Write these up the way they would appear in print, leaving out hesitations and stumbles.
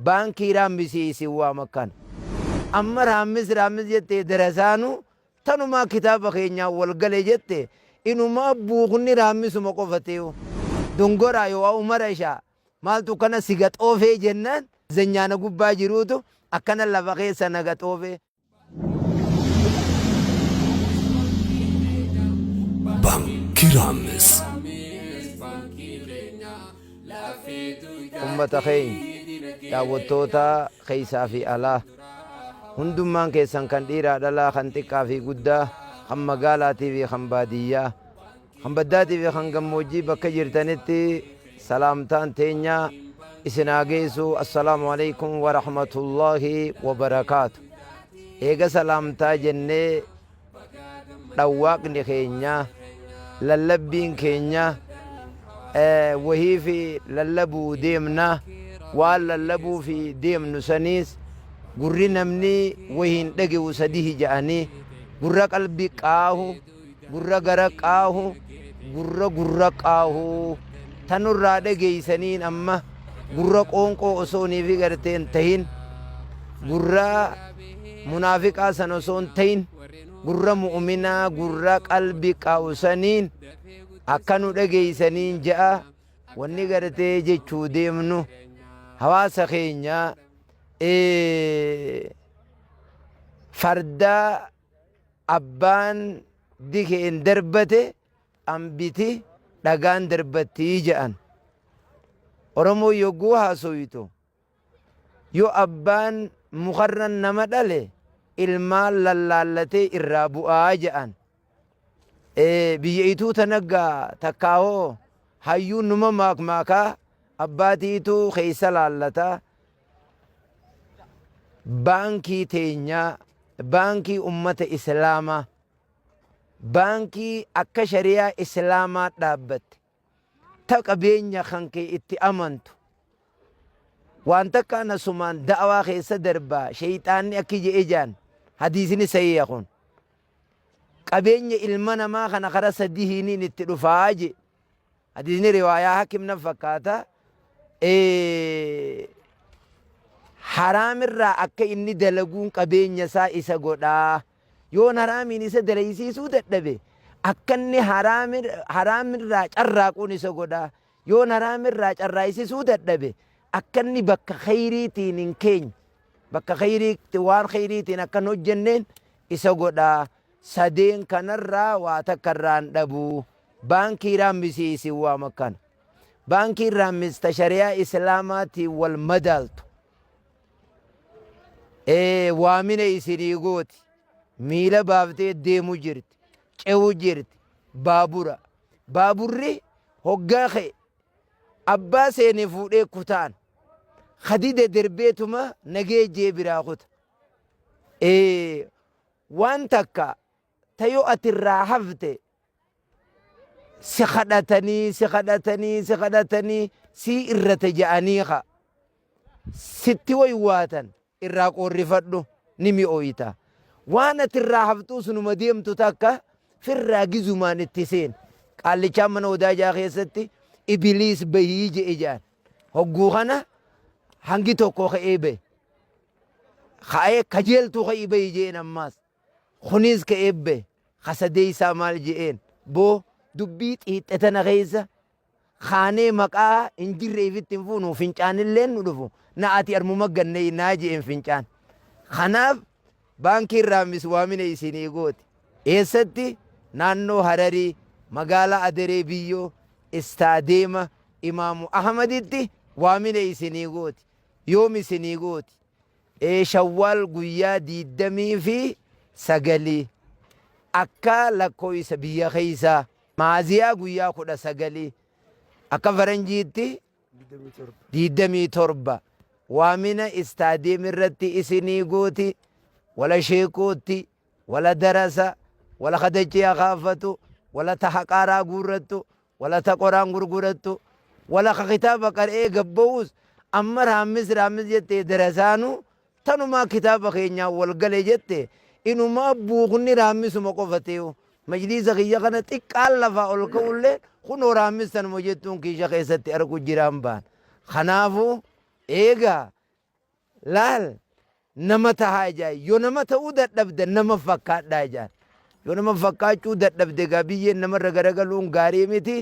baankii raambisiisi waa makkan amma raammis jette darasaanu tanumaa kitaaba keenyaa wal gale jette inumaa buukni raammisuma qofateeyo dongoraa yoo umara ishaa maaltu kana si gaxoofee jennaan zanyaana gubbaa jiruutu akkana lafa keessa na gaxoofee. Baankii Raammis. Ummata keenya daawwattoota keessaa fi alaa hundummaan keessan kan dhiiraa dhalaa kan xiqqaa fi guddaa kan magaalaatii fi kan baadiyyaa kan baddaatii fi kan gammoojjii bakka jirtanitti salaamtaan teenyaa isin haa geessu. Assalaamu alaikum wa rahmatullaahi wa barakaatu. Eega salaamtaa jennee dhawwaaqni keenya lallabbiin keenya wahii fi lallabuu deemna waan lallabuu fi deemnu saniis gurri namni wahiin dhage'u sadihi ja'anii gurra qalbii qaahu gurra gara qaahu gurra qaahu tanurraa dhageeysaniin amma gurra qoonqoo osoonii fi garteen tahin gurra munaafiqaa san osoon tahin gurra mu'minaa gurra qalbii qaahu saniin akka nu dhageeysaniin ja'a wanni gartee jechuu deemnu hawaasa keenya farda abbaan dikeen darbate ambiti dhagaan darbattii ja'an oromoo yogguu haasoytu yoo abbaan mukarran nama dhale ilmaan lallaallatee irraa bu'aa ja'an biyya ituu tanaggaa takkaahoo hayyuun numa maakmaakaa abbaatiituu keeysa laallataa baankii teenyaa baankii ummata islaamaa baankii akka shariyaa islaamaa dhaabbatte ta qabeenya kan kee itti amantu waan takka nasumaan da'awaa keessa darbaa sheyxaanni akki je'e jaan hadiisni sayya kun qabeenya ilma namaa kana kara sadihiiniin itti dhufaa je hadiisni riwaayaa hakimna fakkaata haraamirraa akka inni dalaguun qabeenya isaa isa godhaa yoon haraamiin isa dalaysiisuu dadhabe akka inni haraamirraa carraaquun isa godhaa yoon haraamirraa carraayisisuu dadhabe akka inni bakka khayriitiin hin keenye bakka khayriitti waan khayriitiin akkan hojjenneen isa godhaa sadeen kanarraa waa takkarraan dhabuu baankii raammisiisi waa makkana baankii raammista shariyaa islaamaatiin wal madaaltu waamina isinii gooti miila baaftee deemu jirti cewu jirti baaburri hoggaa kee abbaa seene fuudhee kutaan khadide derbeetuma nagee jee biraa kuta waan takka tayo atirraa hafte si kadhatanii si irrate ja'anii ka sitti waywaatan irraa qorrifadhu ni mi'ooyita waan atirraa haftuu sunuma deemtu takka firraa gizumaan itti seen qaallichaan mana odaajaa keessatti ibiliis bahii je'e jaan hogguu kana hangi tokko ka'ee bahe ka'ee kajeeltuu ka'ii bahii je'en ammaas kunis ka'ee bahe kasadeeysaa maal je'een boo dubbii xiixxetana keessa kaanee maqaa hin jirre ifitti hin fuunu fincaanilleen nu dhufu na ati armuma gannee naa je'en fincaan kanaaf baankiin raammis waamina isinii gooti eessatti naannoo hararii magaalaa adaree biyyoo istaadeema imaamu ahmaditti waamina isinii gooti yoom isinii gooti shawwaal guyyaa 29 akka lakkooysa biyya keeysaa maaziyaa guyyaa 19 akka faranjiitti 27 waamina istaadeem irratti isinii gooti wala sheekootti wala darasa wala kadachii akaafatu wala tahaqaaraa guurrattu wala taqoraan gurgurattu wala ka kitaaba qar'ee gabba'uus amma raammis jettee darasaanu tanumaa kitaaba keenyaa wal gale jette inumaa buukni raammisuma qofateeyo majliisa kiyya kana xiqqaan lafaa ol ka'ullee kunoo raammis tanuma jettuun kiisha keessatti argu jiraan baan kanaafu eegaa laal nama tahaa jaan yoo nama ta'uu dadhabde nama fakkaadhaa jaan yoo nama fakkaachuu dadhabde gaa biyyeen namarra garagaluun gaarii miti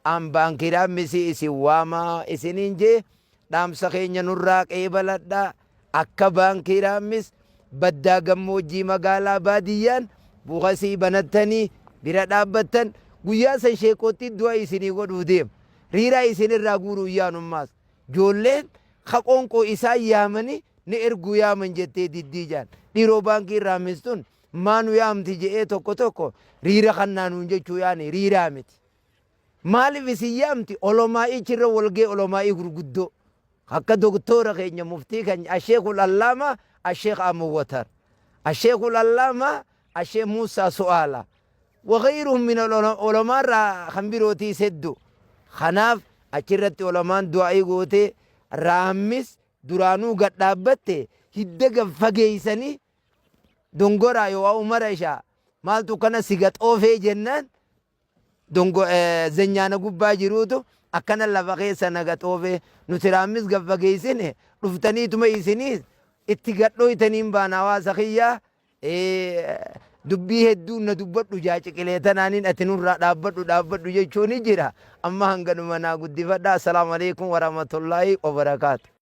an baankiidhaan misi isin waamaa isiniin jee dhaamsa keenya nurraa qeebaladhaa akka baankiidhaan mis baddaa gammoojjii magaalaa baadiyyaan buukasii banattanii bira dhaabbattan guyyaa san sheekootti du'a isinii godhuu deema riiraa isinirraa guuruu yaanummaas joolleen haqoonqoo isaa yaamanii ni erguu yaaman jettee diddii jaan dhiiroo baankii irraa mistun maanu yaamti je'ee tokko tokko riira kannaanuun jechuu yaani riiraa miti maaliif isin yaamti olomaa'ii chirra walgee olomaa'ii gurguddoo akka doktoora keenya muftii keenya asheekul allaama asheek amuwatar asheekul allaama asheek muusaa su'aala وغيرهم من العلماء خنبيروتي سدو خناف أشرت علماء دعائي قوتي رامس درانو قد دابته هدق فقيسني دونغورا يو عمر إشا مالتو كان سيغت أوفي جنان دونغو زنيانا قبا جروتو أكنا لفقيسا نغت أوفي نترامس قد فقيسني رفتني تميسني اتقات لو يتنين باناوا سخيا dubbii hedduu na dubbadhu jaaciqileetanaanin ati nurraa dhaabbadhu jechuun jira amma hanganuma naa guddifadha assalaamu alaikum warahmatullaahi wabarakaatu